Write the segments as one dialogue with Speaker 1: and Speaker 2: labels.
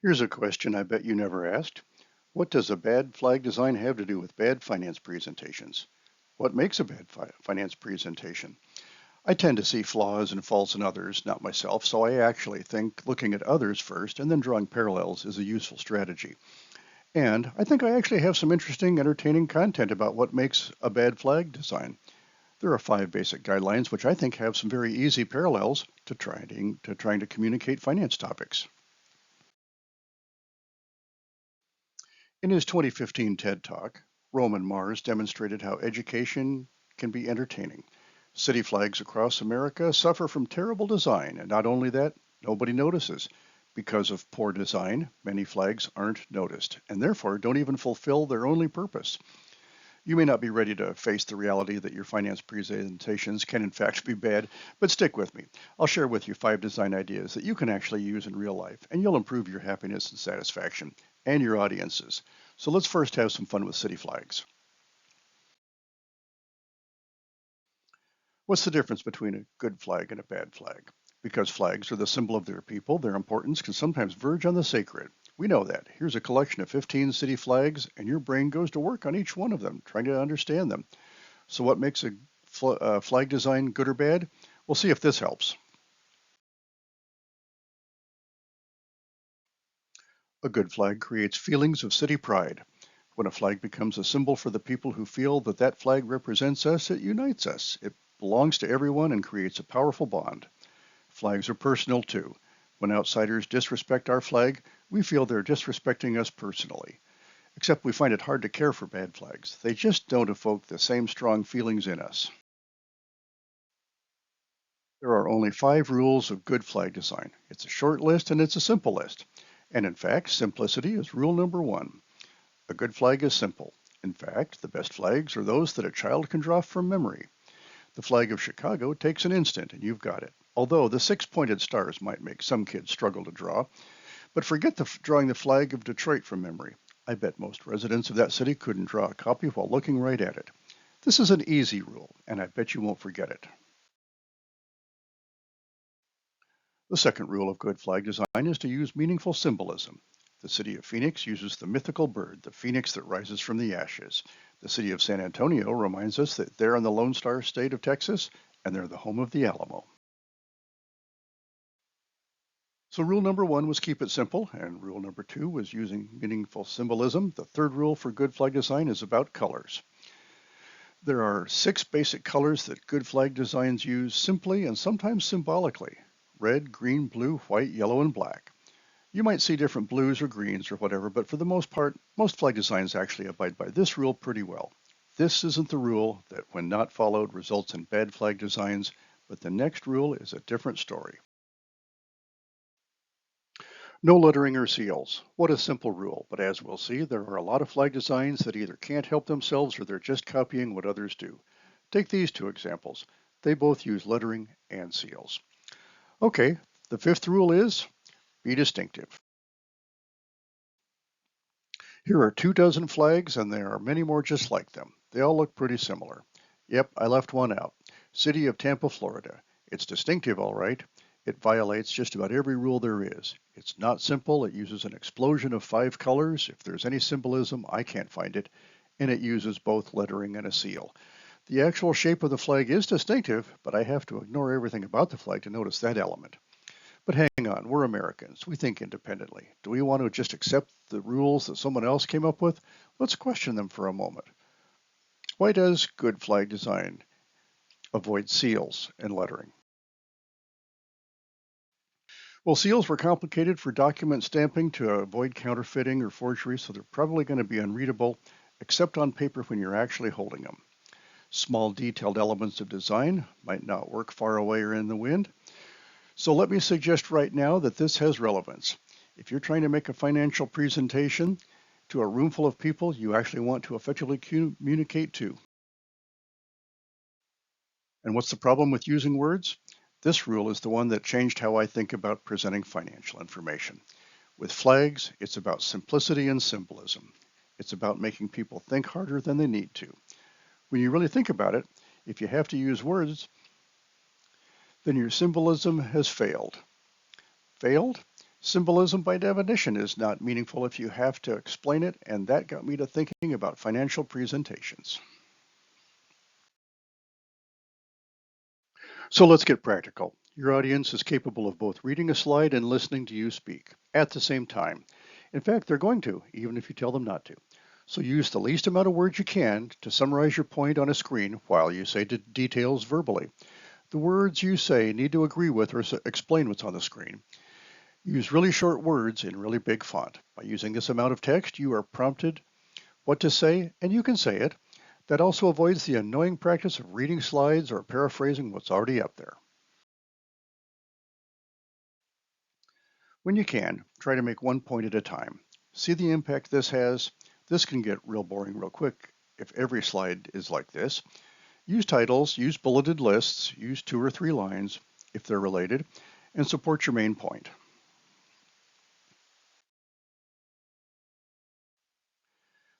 Speaker 1: Here's a question I bet you never asked. What does a bad flag design have to do with bad finance presentations? What makes a bad finance presentation? I tend to see flaws and faults in others, not myself, so I actually think looking at others first and then drawing parallels is a useful strategy. And I think I actually have some interesting, entertaining content about what makes a bad flag design. There are 5 basic guidelines which I think have some very easy parallels to trying to communicate finance topics. In his 2015 TED Talk, Roman Mars demonstrated how education can be entertaining. City flags across America suffer from terrible design, and not only that, nobody notices. Because of poor design, many flags aren't noticed, and therefore don't even fulfill their only purpose. You may not be ready to face the reality that your finance presentations can in fact be bad, but stick with me. I'll share with you 5 design ideas that you can actually use in real life, and you'll improve your happiness and satisfaction, and your audiences. So let's first have some fun with city flags. What's the difference between a good flag and a bad flag? Because flags are the symbol of their people, their importance can sometimes verge on the sacred. We know that. Here's a collection of 15 city flags, and your brain goes to work on each one of them, trying to understand them. So what makes a flag design good or bad? We'll see if this helps. A good flag creates feelings of city pride. When a flag becomes a symbol for the people who feel that that flag represents us, it unites us. It belongs to everyone and creates a powerful bond. Flags are personal too. When outsiders disrespect our flag, we feel they're disrespecting us personally. Except we find it hard to care for bad flags. They just don't evoke the same strong feelings in us. There are only 5 rules of good flag design. It's a short list and it's a simple list. And in fact, simplicity is rule number 1. A good flag is simple. In fact, the best flags are those that a child can draw from memory. The flag of Chicago takes an instant and you've got it. Although the 6-pointed stars might make some kids struggle to draw. But forget drawing the flag of Detroit from memory. I bet most residents of that city couldn't draw a copy while looking right at it. This is an easy rule, and I bet you won't forget it. The second rule of good flag design is to use meaningful symbolism. The city of Phoenix uses the mythical bird, the phoenix that rises from the ashes. The city of San Antonio reminds us that they're in the Lone Star State of Texas, and they're the home of the Alamo. So rule number 1 was keep it simple, and rule number 2 was using meaningful symbolism. The third rule for good flag design is about colors. There are 6 basic colors that good flag designs use simply and sometimes symbolically: red, green, blue, white, yellow, and black. You might see different blues or greens or whatever, but for the most part, most flag designs actually abide by this rule pretty well. This isn't the rule that, when not followed, results in bad flag designs, but the next rule is a different story. No lettering or seals. What a simple rule, but as we'll see, there are a lot of flag designs that either can't help themselves or they're just copying what others do. Take these 2 examples. They both use lettering and seals. Okay, the 5th rule is be distinctive. Here are 24 flags, and there are many more just like them. They all look pretty similar. Yep, I left one out. City of Tampa, Florida. It's distinctive, all right. It violates just about every rule there is. It's not simple. It uses an explosion of 5 colors. If there's any symbolism, I can't find it. And it uses both lettering and a seal. The actual shape of the flag is distinctive, but I have to ignore everything about the flag to notice that element. But hang on, we're Americans. We think independently. Do we want to just accept the rules that someone else came up with? Let's question them for a moment. Why does good flag design avoid seals and lettering? Well, seals were complicated for document stamping to avoid counterfeiting or forgery, so they're probably going to be unreadable, except on paper when you're actually holding them. Small detailed elements of design might not work far away or in the wind. So let me suggest right now that this has relevance. If you're trying to make a financial presentation to a room full of people you actually want to effectively communicate to. And what's the problem with using words? This rule is the one that changed how I think about presenting financial information. With flags, it's about simplicity and symbolism. It's about making people think harder than they need to. When you really think about it, if you have to use words, then your symbolism has failed. Failed? Symbolism by definition is not meaningful if you have to explain it, and that got me to thinking about financial presentations. So let's get practical. Your audience is capable of both reading a slide and listening to you speak at the same time. In fact, they're going to, even if you tell them not to. So use the least amount of words you can to summarize your point on a screen while you say the details verbally. The words you say need to agree with or explain what's on the screen. Use really short words in really big font. By using this amount of text, you are prompted what to say, and you can say it. That also avoids the annoying practice of reading slides or paraphrasing what's already up there. When you can, try to make one point at a time. See the impact this has. This can get real boring real quick if every slide is like this. Use titles, use bulleted lists, use 2 or 3 lines if they're related, and support your main point.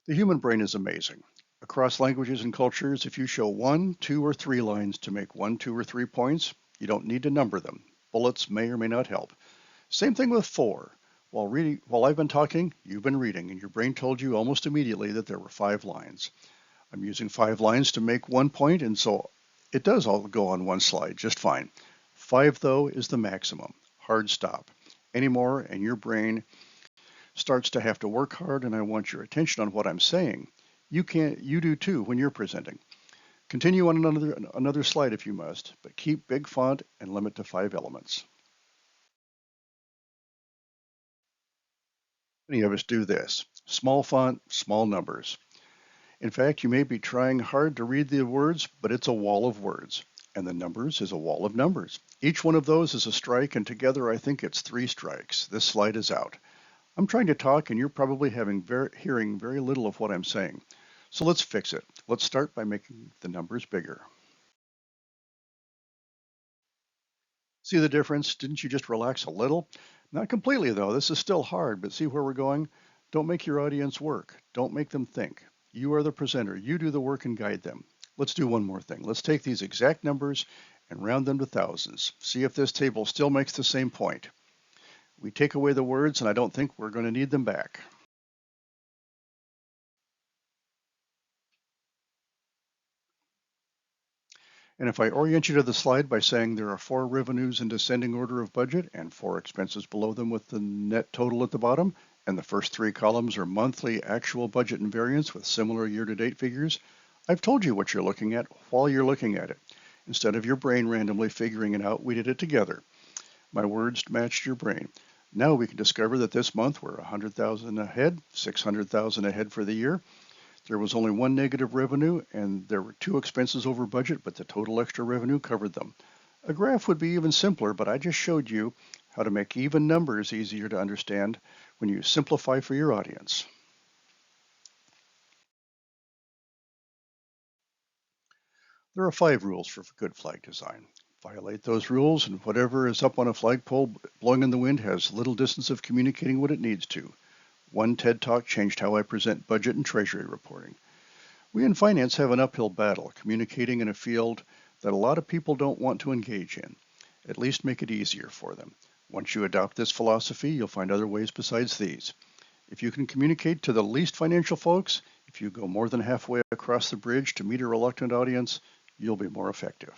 Speaker 1: The human brain is amazing. Across languages and cultures, if you show 1, 2, or 3 lines to make 1, 2, or 3 points, you don't need to number them. Bullets may or may not help. Same thing with 4. While I've been talking, you've been reading, and your brain told you almost immediately that there were 5 lines. I'm using 5 lines to make 1 point, and so it does all go on one slide just fine. 5, though, is the maximum. Hard stop. Any more, and your brain starts to have to work hard, and I want your attention on what I'm saying. You do too when you're presenting. Continue on another slide if you must, but keep big font and limit to 5 elements. Many of us do this. Small font, small numbers. In fact, you may be trying hard to read the words, but it's a wall of words. And the numbers is a wall of numbers. Each one of those is a strike, and together I think it's 3 strikes. This slide is out. I'm trying to talk, and you're probably hearing very little of what I'm saying. So let's fix it. Let's start by making the numbers bigger. See the difference? Didn't you just relax a little? Not completely, though. This is still hard, but see where we're going? Don't make your audience work. Don't make them think. You are the presenter. You do the work and guide them. Let's do one more thing. Let's take these exact numbers and round them to thousands. See if this table still makes the same point. We take away the words, and I don't think we're going to need them back. And if I orient you to the slide by saying there are 4 revenues in descending order of budget and 4 expenses below them with the net total at the bottom, and the first 3 columns are monthly actual budget and variance with similar year-to-date figures, I've told you what you're looking at while you're looking at it. Instead of your brain randomly figuring it out, we did it together. My words matched your brain. Now we can discover that this month we're 100,000 ahead, 600,000 ahead for the year. There was only 1 negative revenue, and there were 2 expenses over budget, but the total extra revenue covered them. A graph would be even simpler, but I just showed you how to make even numbers easier to understand when you simplify for your audience. There are 5 rules for good flag design. Violate those rules, and whatever is up on a flagpole blowing in the wind has little distance of communicating what it needs to. One TED Talk changed how I present budget and treasury reporting. We in finance have an uphill battle communicating in a field that a lot of people don't want to engage in. At least make it easier for them. Once you adopt this philosophy, you'll find other ways besides these. If you can communicate to the least financial folks, if you go more than halfway across the bridge to meet a reluctant audience, you'll be more effective.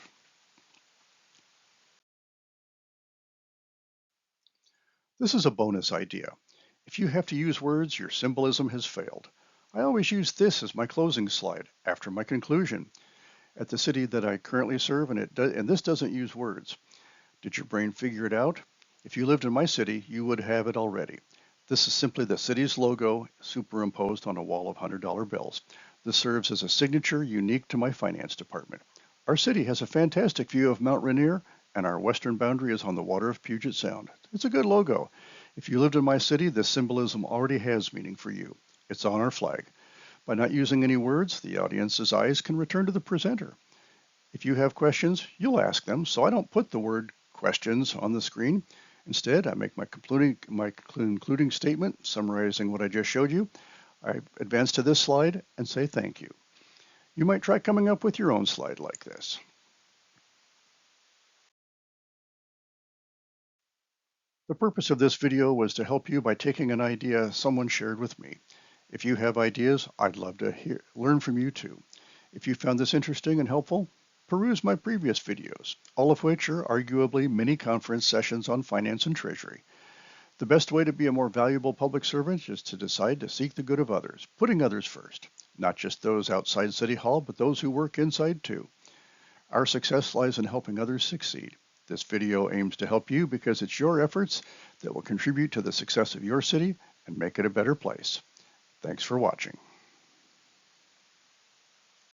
Speaker 1: This is a bonus idea. If you have to use words, your symbolism has failed. I always use this as my closing slide after my conclusion. At the city that I currently serve, and this doesn't use words. Did your brain figure it out? If you lived in my city, you would have it already. This is simply the city's logo superimposed on a wall of $100 bills. This serves as a signature unique to my finance department. Our city has a fantastic view of Mount Rainier, and our western boundary is on the water of Puget Sound. It's a good logo. If you lived in my city, this symbolism already has meaning for you. It's on our flag. By not using any words, the audience's eyes can return to the presenter. If you have questions, you'll ask them, so I don't put the word questions on the screen. Instead, I make my concluding statement summarizing what I just showed you. I advance to this slide and say thank you. You might try coming up with your own slide like this. The purpose of this video was to help you by taking an idea someone shared with me. If you have ideas, I'd love to learn from you too. If you found this interesting and helpful, peruse my previous videos, all of which are arguably mini conference sessions on finance and treasury. The best way to be a more valuable public servant is to decide to seek the good of others, putting others first, not just those outside City Hall, but those who work inside too. Our success lies in helping others succeed. This video aims to help you because it's your efforts that will contribute to the success of your city and make it a better place. Thanks for watching.